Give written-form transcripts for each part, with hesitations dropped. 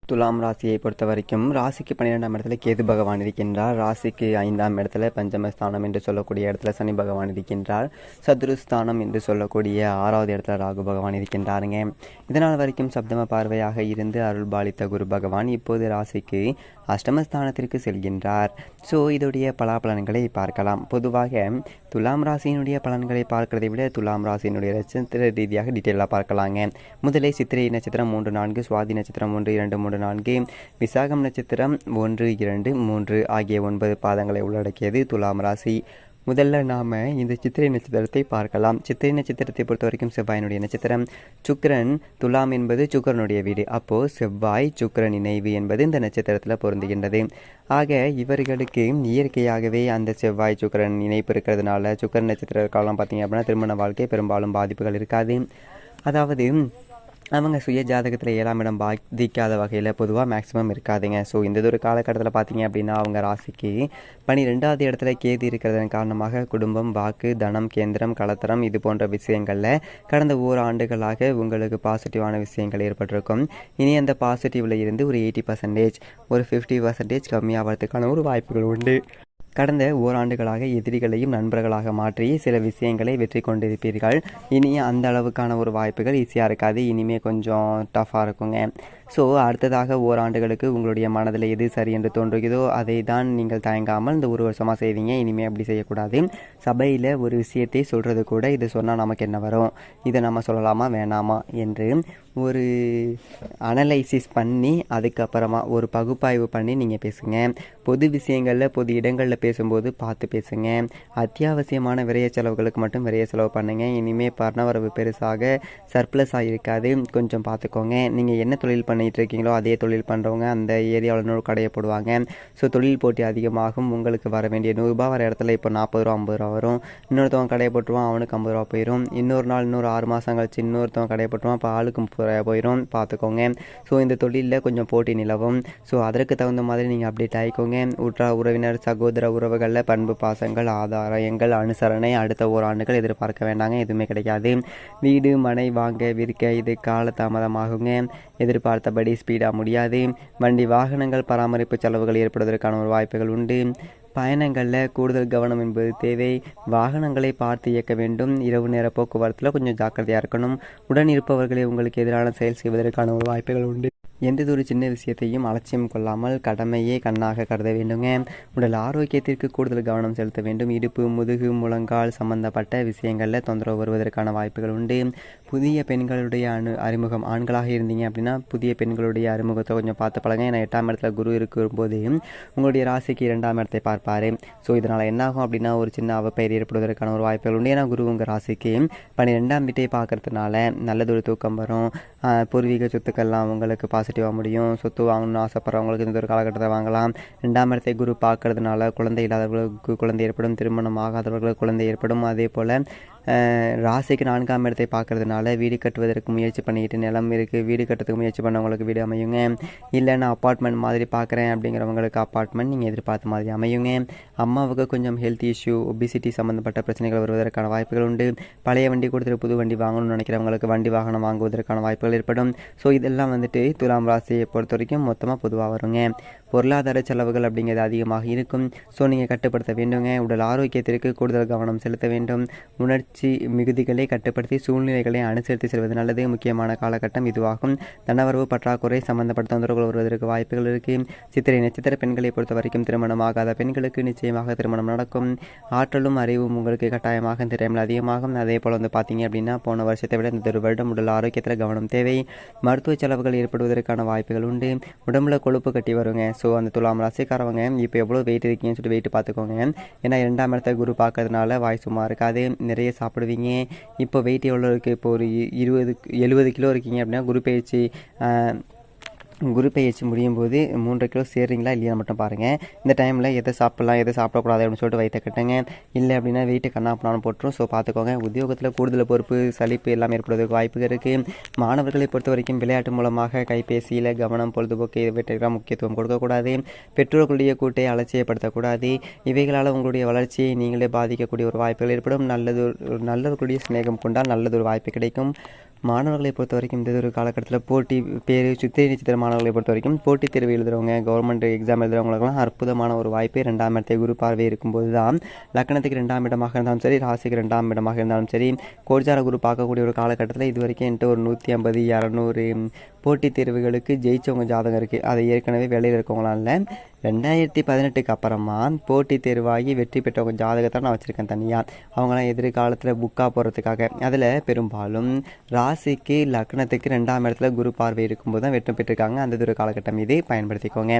துலாம் ராசியை பொறுத்த வரைக்கும் ராசிக்கு 12ஆம் இடத்துல கேது பகவான் இருக்கின்றார். ராசிக்கு 5ஆம் இடத்துல பஞ்சமஸ்தானம் என்று சொல்லக்கூடிய இடத்துல சனி பகவான் இருக்கின்றார். சதுருஸ்தானம் என்று சொல்லக்கூடிய 6வது இடத்துல ராகு பகவான் இருக்கின்றாருங்க. இதனால் வரைக்கும் சப்தம பார்வையாக இருந்து அருள் பாலித்த குரு பகவான் இப்போது ராசிக்கு அஷ்டமஸ்தானத்திற்கு செல்கின்றார். ஸோ இதோடைய பலாபலன்களை பார்க்கலாம். பொதுவாக துலாம் ராசியினுடைய பலன்களை பார்க்கறதை விட துலாம் ராசியினுடைய நட்சத்திர ரீதியாக டீட்டெயிலாக பார்க்கலாங்க. முதலே சித்திரை நட்சத்திரம் 3, 4, சுவாதி நட்சத்திரம் 1, 2, 3, 4, விசாகம் நட்சத்திரம் 1, 2, 3 ஆகிய 9 பாதங்களை உள்ளடக்கியது துலாம் ராசி. முதல்ல நாம் இந்த சித்திரை நட்சத்திரத்தை பார்க்கலாம். சித்திரை நட்சத்திரத்தை பொறுத்த வரைக்கும் செவ்வாயினுடைய நட்சத்திரம். சுக்கிரன், துலாம் என்பது சுக்கிரனுடைய வீடு. அப்போது செவ்வாய் சுக்கிரன் இணைவு என்பது இந்த நட்சத்திரத்தில் பொருந்துகின்றது. ஆக இவர்களுக்கு இயற்கையாகவே அந்த செவ்வாய் சுக்கிரன் இணைப்பு இருக்கிறதுனால சுக்கிரன் நட்சத்திர காலம் பார்த்திங்க அப்படின்னா திருமண வாழ்க்கை பெரும்பாலும் பாதிப்புகள் இருக்காது. அதாவது அவங்க சுய ஜாதகத்தில் 7ஆம் இடம் பாதிக்காத வகையில் பொதுவாக மேக்ஸிமம் இருக்காதுங்க. ஸோ இந்த ஒரு காலகட்டத்தில் பார்த்தீங்க அப்படின்னா அவங்க ராசிக்கு 12வது இடத்துல கேது இருக்கிறதன் காரணமாக குடும்பம், வாக்கு, தனம், கேந்திரம், கலத்தரம் இது போன்ற விஷயங்களில் கடந்த ஓராண்டுகளாக உங்களுக்கு பாசிட்டிவான விஷயங்கள் ஏற்பட்டிருக்கும். இனி அந்த பாசிட்டிவில் இருந்து ஒரு 80%, ஒரு 50% கம்மியாகிறதுக்கான ஒரு வாய்ப்புகள் உண்டு. கடந்த ஓராண்டுகளாக எதிரிகளையும் நண்பர்களாக மாற்றி சில விஷயங்களை வெற்றி கொண்டிருப்பீர்கள். இனி அந்த அளவுக்கான ஒரு வாய்ப்புகள் ஈஸியாக இருக்காது. இனிமேல் கொஞ்சம் டஃப்பாக இருக்குங்க. ஸோ அடுத்ததாக ஓராண்டுகளுக்கு உங்களுடைய மனதில் எது சரி என்று தோன்றுகிறதோ அதை தான் நீங்கள் தயங்காமல் இந்த ஒரு வருஷமாக செய்வீங்க. இனிமேல் அப்படி செய்யக்கூடாது. சபையில் ஒரு விஷயத்தை சொல்கிறது கூட இது சொன்னால் நமக்கு என்ன வரும், இதை நம்ம சொல்லலாமா வேணாமா என்று ஒரு அனலைசிஸ் பண்ணி அதுக்கப்புறமா ஒரு பகுப்பாய்வு பண்ணி நீங்கள் பேசுங்க. பொது விஷயங்களில் பொது இடங்களில் பேசும்போது பார்த்து பேசுங்க. அத்தியாவசியமான விரைய செலவுகளுக்கு மட்டும் விரைய செலவு பண்ணுங்கள். இனிமேல் பணவரவு பெருசாக சர்ப்ளஸாக இருக்காது. கொஞ்சம் பார்த்துக்கோங்க. நீங்கள் என்ன தொழில் பண்ணிகிட்டு இருக்கீங்களோ அதே தொழில் பண்ணுறவங்க அந்த ஏரியாவில் 100 கடையை போடுவாங்க. ஸோ தொழில் போட்டி அதிகமாகும். உங்களுக்கு வர வேண்டிய 100 ரூபா வர இடத்துல இப்போ 40 ரூபா 50 ரூபா வரும். இன்னொருத்தவங்க கடையை போட்டுருவான், அவனுக்கு 50 ரூபா போயிடும். இன்னொரு நாள் இன்னொரு 6 மாதம் கழிச்சு இன்னொருத்தவங்க கடையை போட்டுருவான், இப்போ ஆளுக்கு 30 ரூபா போயிடும். பார்த்துக்கோங்க. ஸோ இந்த தொழிலில் கொஞ்சம் போட்டி நிலவும். ஸோ அதற்கு தகுந்த மாதிரி நீங்கள் அப்டேட் ஆகிக்கோங்க. உற்றார் உறவினர் சகோதர உறவுகளில் பண்பு, பாசங்கள், ஆதாரங்கள், அனுசரணை அடுத்த ஓராண்டுகள் எதிர்பார்க்க வேண்டாங்க. எதுவுமே கிடைக்காது. வீடு மனை வாங்க விற்க இது காலதாமதமாகுங்க. எதிர்பார்த்தபடி ஸ்பீடாக முடியாது. வண்டி வாகனங்கள் பராமரிப்பு செலவுகள் ஏற்படுவதற்கான ஒரு வாய்ப்புகள் உண்டு. பயணங்களில் கூடுதல் கவனம் என்பது தேவை. வாகனங்களை பார்த்து இயக்க வேண்டும். இரவு நேர போக்குவரத்தில் கொஞ்சம் ஜாக்கிரதையாக இருக்கணும். உடன் இருப்பவர்களை உங்களுக்கு எதிரான செயல் செய்வதற்கான ஒரு வாய்ப்புகள் உண்டு. எந்ததொரு சின்ன விஷயத்தையும் அலட்சியம் கொள்ளாமல் கடமையே கண்ணாக கருத வேண்டுங்க. உடல் ஆரோக்கியத்திற்கு கூடுதல் கவனம் செலுத்த வேண்டும். இடுப்பு, முதுகு, முழங்கால் சம்பந்தப்பட்ட விஷயங்களில் தொந்தரவு வருவதற்கான வாய்ப்புகள் உண்டு. புதிய பெண்களுடைய அறிமுகம், ஆண்களாக இருந்தீங்க அப்படின்னா புதிய பெண்களுடைய அறிமுகத்தை கொஞ்சம் பார்த்து பழங்க. ஏன்னா 8ஆம் இடத்துல குரு இருக்கும்போது உங்களுடைய ராசிக்கு 2ஆம் இடத்தை பார்ப்பார். ஸோ இதனால் என்னாகும் அப்படின்னா ஒரு சின்ன அவப்பெயர் ஏற்படுவதற்கான ஒரு வாய்ப்புகள் உண்டு. ஏன்னா குரு உங்கள் ராசிக்கு 12ஆம் வீட்டை பார்க்கறதுனால நல்லதொரு தூக்கம் வரும். பூர்வீக சொத்துக்கள்லாம் உங்களுக்கு பாசிட்டிவாக முடியும். சொத்து வாங்கணும்னு ஆசைப்படுறவங்களுக்கு இந்த ஒரு காலகட்டத்தை வாங்கலாம். 2ஆம் இடத்தை குரு பார்க்கறதுனால குழந்தை இல்லாதவர்களுக்கு குழந்தை ஏற்படும். திருமணம் ஆகாதவர்களுக்கு குழந்தை ஏற்படும். அதே போல் ராசிக்கு 4ஆம் இடத்தை பார்க்கறதுனால வீடு கட்டுவதற்கு முயற்சி பண்ணிக்கிட்டு நிலம் இருக்குது, வீடு கட்டுறதுக்கு முயற்சி பண்ணவங்களுக்கு வீடு அமையுங்க. இல்லை நான் அப்பார்ட்மெண்ட் மாதிரி பார்க்குறேன் அப்படிங்கிறவங்களுக்கு அப்பார்ட்மெண்ட் நீங்கள் எதிர்பார்த்த மாதிரி அமையுங்க. அம்மாவுக்கு கொஞ்சம் ஹெல்த் இஷ்யூ, ஒபிசிட்டி சம்மந்தப்பட்ட பிரச்சனைகள் வருவதற்கான வாய்ப்புகள் உண்டு. பழைய வண்டி கொடுத்துட்டு புது வண்டி வாங்கணும்னு நினைக்கிறவங்களுக்கு வண்டி வாகனம் வாங்குவதற்கான வாய்ப்புகள் ஏற்படும். ஸோ இதெல்லாம் துலாம் ராசியை பொறுத்த வரைக்கும் மொத்தமாக பொதுவாக வருங்க. பொருளாதார செலவுகள் அப்படிங்கிறது அதிகமாக இருக்கும். ஸோ நீங்கள் கட்டுப்படுத்த வேண்டுங்க. உடல் ஆரோக்கியத்திற்கு கூடுதல் கவனம் செலுத்த வேண்டும். உணர்ச்சி மிகுதிகளை கட்டுப்படுத்தி சூழ்நிலைகளை அனுசரித்து செல்வது நல்லது. முக்கியமான காலகட்டம் இதுவாகும். தனவரவு பற்றாக்குறை சம்பந்தப்பட்ட தொந்தரவுகள் வருவதற்கு வாய்ப்புகள் இருக்குது. சித்திரை நட்சத்திர பெண்களை பொறுத்த வரைக்கும் திருமணம் ஆகாத பெண்களுக்கு நிச்சயமாக திருமணம் நடக்கும். ஆற்றலும் அறிவும் உங்களுக்கு கட்டாயமாக இந்த டைமில் அதிகமாகும். அதே போல் பார்த்தீங்க அப்படின்னா போன வருஷத்தை விட இந்த ஒரு வருடம் உடல் ஆரோக்கியத்தில் கவனம் தேவை. மருத்துவ செலவுகள் ஏற்படுவதற்கான வாய்ப்புகள் உண்டு. உடம்புல கொழுப்பு கட்டி வருங்க. ஸோ அந்த துலாம் ராசிக்காரவங்க இப்போ எவ்வளோ வெயிட் இருக்கீங்கன்னு சொல்லிட்டு வெயிட் பார்த்துக்கோங்க. ஏன்னா 2ஆம் இடத்த குரு பார்க்கறதுனால வாய் சும்மா இருக்காது. நிறைய சாப்பிடுவீங்க. இப்போ வெயிட் எவ்வளோ இருக்குது? இப்போ ஒரு 70 கிலோ இருக்கீங்க அப்படின்னா குரு பயிற்சி முடியும் போது 3 கிலோ சேர்றீங்களா இல்லையா மட்டும் பாருங்கள். இந்த டைமில் எதை சாப்பிட்லாம் எதை சாப்பிடக்கூடாது அப்படின்னு சொல்லிட்டு வயிற்ற கட்டுங்க. இல்லை அப்படின்னா வெயிட்டு கண்ணாப்பினாலும் போட்டுரும். ஸோ பார்த்துக்கோங்க. உத்தியோகத்தில் கூடுதல் பொறுப்பு, சலிப்பு எல்லாம் ஏற்படுவதற்கு வாய்ப்புகள் இருக்குது. மாணவர்களை பொறுத்த வரைக்கும் விளையாட்டு மூலமாக கைபேசியில் கவனம், பொழுதுபோக்கு இவற்றுக்கெல்லாம் முக்கியத்துவம் கொடுக்கக்கூடாது. பெற்றோர்களுடைய கூட்டை அலட்சியப்படுத்தக்கூடாது. இவைகளால் உங்களுடைய வளர்ச்சியை நீங்களே பாதிக்கக்கூடிய ஒரு வாய்ப்புகள் ஏற்படும். நல்லவர்களுடைய சிநேகம் கொண்டால் நல்லதொரு வாய்ப்பு கிடைக்கும். மாணவர்களை பொறுத்த வரைக்கும் இந்த ஒரு காலகட்டத்தில் போட்டி பேர் சித்திரை நட்சத்திரமான மாணவர்களை பொறுத்த வரைக்கும் போட்டித் தேர்வு எழுதுறவங்க, கவர்மெண்ட் எக்ஸாம் எழுதுறவங்களுக்குலாம் அற்புதமான ஒரு வாய்ப்பு. 2ஆம் இடத்தை குரு பார்வை இருக்கும்போது தான் லக்னத்துக்கு 2ஆம் இடமாக இருந்தாலும் சரி, ராசிக்கு 2ஆம் இடமாக இருந்தாலும் சரி, கோச்சார குரு பார்க்கக்கூடிய ஒரு காலகட்டத்தில் இது வரைக்கும் என்கிட்ட ஒரு 150, 200 போட்டித் தேர்வுகளுக்கு ஜெயிச்சவங்க ஜாதகம் இருக்குது. அது ஏற்கனவே வேலையில் இருக்கவங்களாம் இல்லை. 2018க்கு அப்புறமா போட்டித் தேர்வாகி வெற்றி பெற்றவங்க ஜாதகத்தை நான் வச்சுருக்கேன் தனியாக. அவங்களாம் எதிர்காலத்தில் புக்காக போகிறதுக்காக. அதில் பெரும்பாலும் ராசிக்கு லக்னத்துக்கு 2ஆம் இடத்துல குரு பார்வை இருக்கும்போது தான் வெற்றி பெற்றிருக்காங்க. அந்த ஒரு காலகட்டம் இது, பயன்படுத்திக்கோங்க.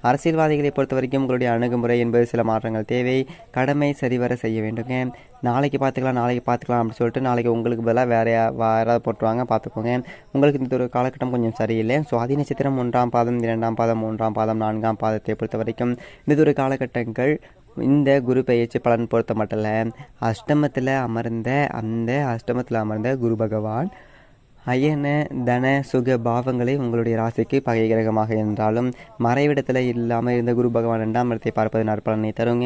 அரசியல்வாதிகளை பொறுத்த வரைக்கும் உங்களுடைய அணுகுமுறை என்பது சில மாற்றங்கள் தேவை. கடமை சரிவர செய்ய வேண்டுங்க. நாளைக்கு பார்த்துக்கலாம் அப்படின்னு சொல்லிட்டு நாளைக்கு உங்களுக்கு பதிலாக வேறு யாராவது போட்டுருவாங்க, பார்த்துக்கோங்க. உங்களுக்கு இந்த ஒரு காலகட்டம் கொஞ்சம் சரியில்லை. சுவாதி நட்சத்திரம் 1ஆம் பாதம், 2ஆம் பாதம், 3ஆம் பாதம், 4ஆம் பாதத்தை பொறுத்த வரைக்கும் இந்த ஒரு காலகட்டங்கள் இந்த குரு பெயர்ச்சி பலன் பொறுத்த மட்டும் இல்லை, அஷ்டமத்தில் அமர்ந்த குரு பகவான் அயன தன சுக பாவங்களை உங்களுடைய ராசிக்கு பகை கிரகமாக இருந்தாலும் மறைவிடத்தில் இல்லாமல் இருந்த குரு பகவான் 2ஆம் இடத்தை பார்ப்பது நற்பலனை தருங்க.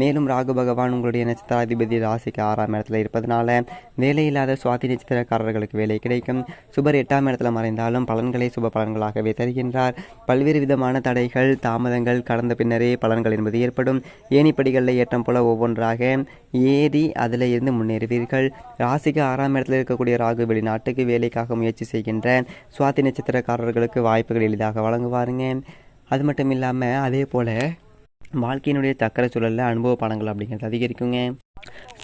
மேலும் ராகு பகவான் உங்களுடைய நட்சத்திராதிபதி ராசிக்கு 6ஆம் இடத்துல இருப்பதனால வேலையில்லாத சுவாதி நட்சத்திரக்காரர்களுக்கு வேலை கிடைக்கும். சுபர் 8ஆம் இடத்துல மறைந்தாலும் பலன்களை சுப பலன்களாகவே தருகின்றார். பல்வேறு விதமான தடைகள் தாமதங்கள் கடந்த பின்னரே பலன்கள் என்பது ஏற்படும். ஏணிப்படிகளில் ஏற்றம் போல ஒவ்வொன்றாக ஏறி அதில் இருந்து முன்னேறுவீர்கள். ராசிக்கு 6ஆம் இடத்துல இருக்கக்கூடிய ராகு வெளிநாட்டுக்கு வேலைக்காக முயற்சி செய்கின்ற சுவாதி நட்சத்திரக்காரர்களுக்கு வாய்ப்புகள் எளிதாக வழங்குவாருங்க. அது மட்டும் இல்லாமல் அதே போல் வாழ்க்கையினுடைய சக்கர சூழலில் அனுபவ பாடங்கள் அப்படிங்கிறது அதிகரிக்குங்க.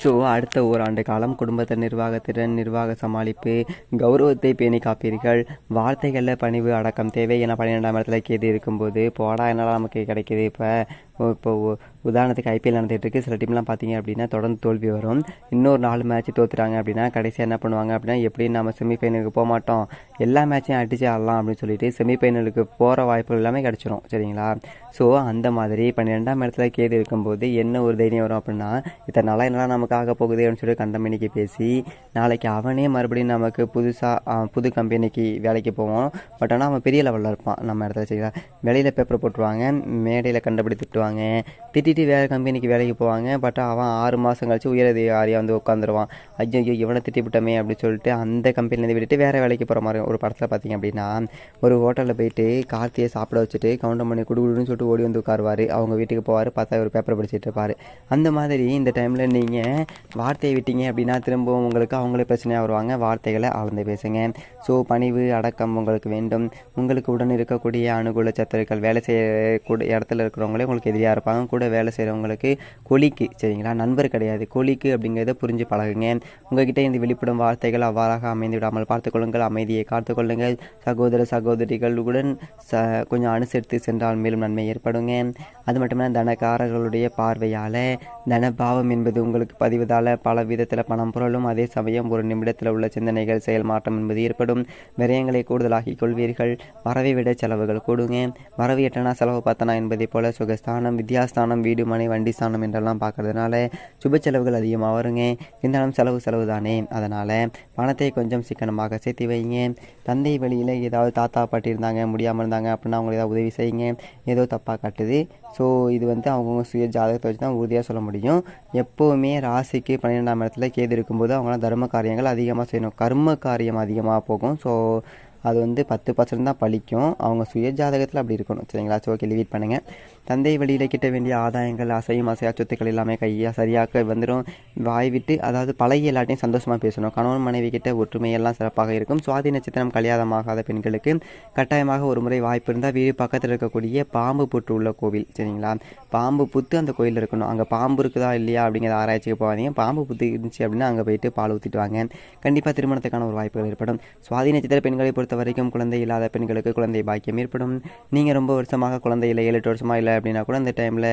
ஸோ அடுத்த ஓராண்டு காலம் குடும்பத்தை நிர்வாகத்திறன், நிர்வாக சமாளிப்பு, கௌரவத்தை பேணி காப்பீர்கள். வார்த்தைகளில் பணிவு அடக்கம் தேவை. ஏன்னா 12ஆம் இடத்துல கேது இருக்கும்போது போடா என்னால் நமக்கு கிடைக்கிது. இப்போ உதாரணத்துக்கு ஐபிஎல் நடந்துகிட்டு இருக்குது. சில டீம்லாம் பார்த்தீங்க அப்படின்னா தொடர்ந்து தோல்வி வரும். இன்னொரு 4 மேட்ச் தோற்றுறாங்க அப்படின்னா கடைசியாக என்ன பண்ணுவாங்க அப்படின்னா, எப்படி நம்ம செமிஃபைனலுக்கு போக மாட்டோம், எல்லா மேட்சையும் அடித்து ஆடலாம் அப்படின்னு சொல்லிட்டு செமிஃபைனலுக்கு போகிற வாய்ப்புகள் எல்லாமே கிடச்சிரும். சரிங்களா? ஸோ அந்த மாதிரி 12ஆம் இடத்துல கேது இருக்கும்போது என்ன ஒரு தைரியம் வரும் அப்படின்னா, இத்தனை நாளாக என்னெல்லாம் நமக்கு ஆக போகுது அப்படின்னு சொல்லி கண்டமணிக்கு பேசி நாளைக்கு அவனே மறுபடியும் நமக்கு புது கம்பெனிக்கு வேலைக்கு போவோம். பட் ஆனால் அவன் பெரிய லெவலில் இருப்பான் நம்ம இடத்துல. சரிங்களா? வெளியில் பேப்பர் போட்டுருவாங்க, மேடையில் கண்டபடி திட்டுவாங்க, திட்டிட்டு வேறு கம்பெனிக்கு வேலைக்கு போவாங்க. பட் அவன் 6 மாதம் கழிச்சு உயரதிகாரியாக வந்து உட்காந்துருவான். ஐயோ இவனை திட்டிவிட்டமே அப்படின்னு சொல்லிட்டு அந்த கம்பெனிலேருந்து விட்டுட்டு வேறு வேலைக்கு போகிற மாதிரி ஒரு படத்தில் பார்த்தீங்க அப்படின்னா, ஒரு ஹோட்டலில் போயிட்டு கார்த்தியை சாப்பிட வச்சுட்டு கவுண்டர் பண்ணி குடுன்னு சொல்லிட்டு ஓடி வந்து உட்காருவார். அவங்க வீட்டுக்கு போவார், பார்த்தா ஒரு பேப்பர் படிச்சுட்டு இருப்பார். அந்த மாதிரி இந்த டைமில் நீங்கள் வார்த்தையை விட்டீங்க அப்படின்னா திரும்பவும் உங்களுக்கு அவங்களே பிரச்சனையாக வருவாங்க. வார்த்தைகளை ஆழ்ந்து பேசுங்க. ஸோ பணிவு அடக்கம் உங்களுக்கு வேண்டும். உங்களுக்கு உடன் இருக்கக்கூடிய அனுகூல சத்துருக்கள், வேலை செய்யக்கூடிய இடத்துல இருக்கிறவங்களே உங்களுக்கு எதிரியாக இருப்பாங்க. கூட வேலை செய்கிறவங்களுக்கு கொலிக்கு, சரிங்களா, நண்பர் கிடையாது, கொலிக்கு அப்படிங்கிறத புரிஞ்சு பழகுங்க. உங்ககிட்ட இந்த வெளிப்படும் வார்த்தைகள் அவ்வாறாக அமைந்து விடாமல் பார்த்துக்கொள்ளுங்கள். அமைதியை காத்துக்கொள்ளுங்கள். சகோதர சகோதரிகளுடன் கொஞ்சம் அனுசரித்து சென்றால் மேலும் நன்மை ஏற்படுங்க. அது மட்டுமில்ல தனக்காரர்களுடைய பார்வையால் தனபாவம் என்பது உங்களுக்கு பதிவதால் பல விதத்தில் பணம் புரளும். அதே சமயம் ஒரு நிமிடத்தில் உள்ள சிந்தனைகள் செயல் மாற்றம் என்பது ஏற்படும். விரயங்களை கூடுதலாகி கொள்வீர்கள். வரவை விட செலவுகள் கூடுங்க. வரவு எட்டனா செலவு பார்த்தனா என்பதை போல சுகஸ்தானம், வித்யாஸ்தானம், வீடு மனை வண்டி ஸ்தானம் என்றெல்லாம் பார்க்கறதுனால சுப செலவுகள் அதிகமாக வருங்க. இருந்தாலும் செலவு தானே, அதனால் பணத்தை கொஞ்சம் சிக்கனமாக சேர்த்து வைங்க. தந்தை வழியில் ஏதாவது தாத்தா பாட்டி இருந்தாங்க, முடியாமல் இருந்தாங்க அப்படின்னா அவங்களுக்கு ஏதாவது உதவி செய்யுங்க. ஏதோ தப்பாக காட்டுது. ஸோ இது அவங்கவுங்க சுய ஜாதகத்தை வச்சு தான் உறுதியாக சொல்ல முடியும். எப்போவுமே ராசிக்கு 12ஆம் இடத்துல கேது இருக்கும்போது அவங்களாம் தர்ம காரியங்கள் அதிகமாக செய்யணும். கர்ம காரியம் அதிகமாக போகும். ஸோ அது 10% தான் பலிக்கும். அவங்க சுய ஜாதகத்தில் அப்படி இருக்கணும். சரிங்களா? ஸோ ஓகே, லிவீட் பண்ணுங்கள். தந்தை வழியில் கிட்ட வேண்டிய ஆதாயங்கள், அசையும் அசையா சொத்துக்கள் எல்லாமே கையாக சரியாக வந்துடும். வாய் விட்டு, அதாவது பழகி எல்லாத்தையும் சந்தோஷமாக பேசணும். கணவன் மனைவி கிட்ட ஒற்றுமையெல்லாம் சிறப்பாக இருக்கும். சுவாதி நட்சத்திரம் கல்யாணமாகாத பெண்களுக்கு கட்டாயமாக ஒரு முறை வாய்ப்பு இருந்தால் வீடு பக்கத்தில் இருக்கக்கூடிய பாம்பு புற்று உள்ள கோவில், சரிங்களா, பாம்பு புத்து அந்த கோயில் இருக்கணும். அங்கே பாம்பு இருக்குதா இல்லையா அப்படிங்கிற ஆராய்ச்சிக்கு போகாதீங்க. பாம்பு புத்து இருந்துச்சு அப்படின்னா அங்கே போயிட்டு பால் ஊற்றிட்டு வாங்க. கண்டிப்பாக திருமணத்துக்கான ஒரு வாய்ப்புகள் ஏற்படும். சுவாதி நட்சத்திர பெண்களை பொறுத்த வரைக்கும் குழந்தை இல்லாத பெண்களுக்கு குழந்தை பாக்கியம் ஏற்படும். நீங்கள் ரொம்ப வருஷமாக குழந்தை இல்லை, 7-8 வருஷமாக இல்லை அப்படின்னா கூட இந்த டைமில்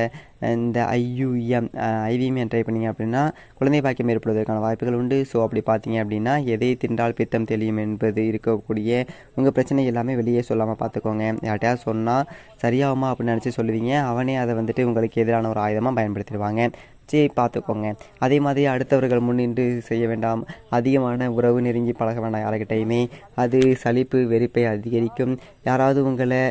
இந்த ஐவிஎம் ட்ரை பண்ணிங்க அப்படின்னா குழந்தை பாக்கியம் ஏற்படுவதற்கான வாய்ப்புகள் உண்டு. ஸோ அப்படி பார்த்தீங்க அப்படின்னா எதை தின்றால் பித்தம் தெளியும் என்பது இருக்கக்கூடிய உங்கள் பிரச்சனை எல்லாமே வெளியே சொல்லாமல் பார்த்துக்கோங்க. யார்ட்டையா சொன்னால் சரியாகுமா அப்படின்னு நினச்சி சொல்லுவீங்க. அவனே அதை உங்களுக்கு எதிரான ஒரு ஆயுதமாக பயன்படுத்திடுவாங்க. சரி, பார்த்துக்கோங்க. அதே மாதிரி அடுத்தவர்கள் முன்னின்று செய்ய வேண்டாம். அதிகமான உறவு நெருங்கி பழக வேண்டாம் யாருக்கிட்டையுமே. அது சலிப்பு வெறுப்பை அதிகரிக்கும். யாராவது உங்களை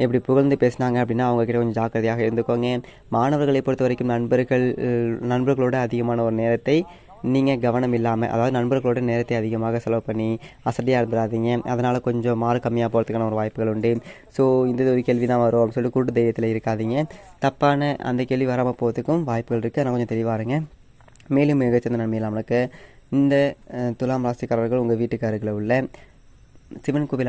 எப்படி புகழ்ந்து பேசினாங்க அப்படின்னா அவங்கக்கிட்ட கொஞ்சம் ஜாக்கிரதையாக இருந்துக்கோங்க. மாணவர்களை பொறுத்த வரைக்கும் நண்பர்களோட அதிகமான ஒரு நேரத்தை நீங்கள் கவனம் இல்லாமல், அதாவது நண்பர்களோட நேரத்தை அதிகமாக செலவு பண்ணி அசதியாக இருந்துடாதீங்க. அதனால் கொஞ்சம் மார்க் கம்மியாக போகிறதுக்கான ஒரு வாய்ப்புகள் உண்டு. ஸோ இந்த ஒரு கேள்வி தான் வரும் அப்படின்னு சொல்லிட்டு கூட்டு தைரியத்தில் இருக்காதீங்க. தப்பான அந்த கேள்வி வராமல் போகிறதுக்கும் வாய்ப்புகள் இருக்குது. அதனால் கொஞ்சம் தெளிவாக இருங்க. மேலும் மிகச்சிறந்த நன்மையில் நம்மளுக்கு இந்த துலாம் ராசிக்காரர்கள் உங்கள் வீட்டுக்காரர்களில் உள்ள சிவன் கோவில்